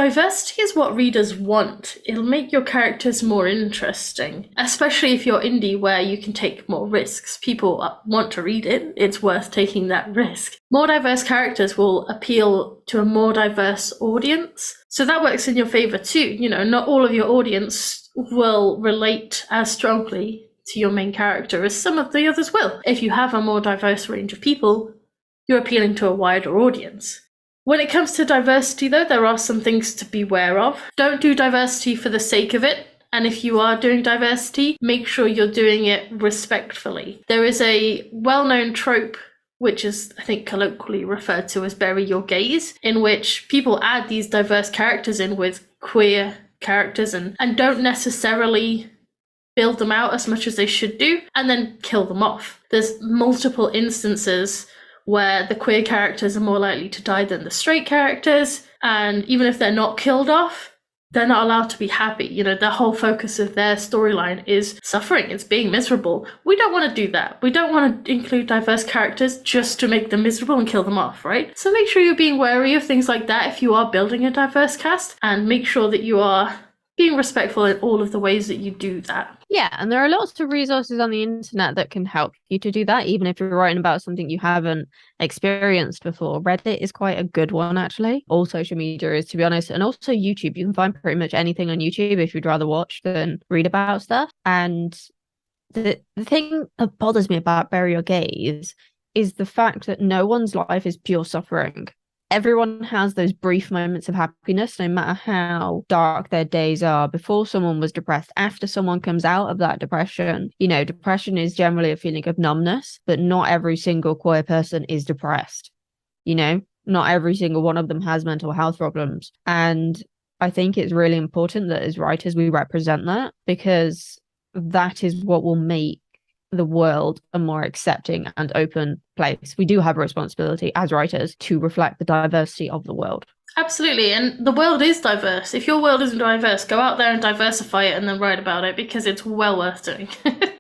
Diversity is what readers want. It'll make your characters more interesting, especially if you're indie where you can take more risks. People want to read it, it's worth taking that risk. More diverse characters will appeal to a more diverse audience. So that works in your favor too. You know, not all of your audience will relate as strongly to your main character as some of the others will. If you have a more diverse range of people, you're appealing to a wider audience. When it comes to diversity, though, there are some things to be aware of. Don't do diversity for the sake of it. And if you are doing diversity, make sure you're doing it respectfully. There is a well-known trope, which is, I think, colloquially referred to as bury your gays, in which people add these diverse characters in with queer characters and don't necessarily build them out as much as they should do, and then kill them off. There's multiple instances where the queer characters are more likely to die than the straight characters, and even if they're not killed off, they're not allowed to be happy. You know, the whole focus of their storyline is suffering, it's being miserable. We don't want to do that. We don't want to include diverse characters just to make them miserable and kill them off, right? So make sure you're being wary of things like that if you are building a diverse cast, and make sure that you are being respectful in all of the ways that you do that. Yeah, and there are lots of resources on the internet that can help you to do that, even if you're writing about something you haven't experienced before. Reddit is quite a good one, actually. All social media is, to be honest, and also YouTube. You can find pretty much anything on YouTube if you'd rather watch than read about stuff. And the thing that bothers me about Bury Your Gaze is the fact that no one's life is pure suffering. Everyone has those brief moments of happiness, no matter how dark their days are. Before someone was depressed, after someone comes out of that depression, you know, depression is generally a feeling of numbness, but not every single queer person is depressed. You know, not every single one of them has mental health problems. And I think it's really important that as writers, we represent that, because that is what will make the world a more accepting and open place. We do have a responsibility as writers to reflect the diversity of the world. Absolutely, and the world is diverse. If your world isn't diverse, go out there and diversify it and then write about it, because it's well worth doing.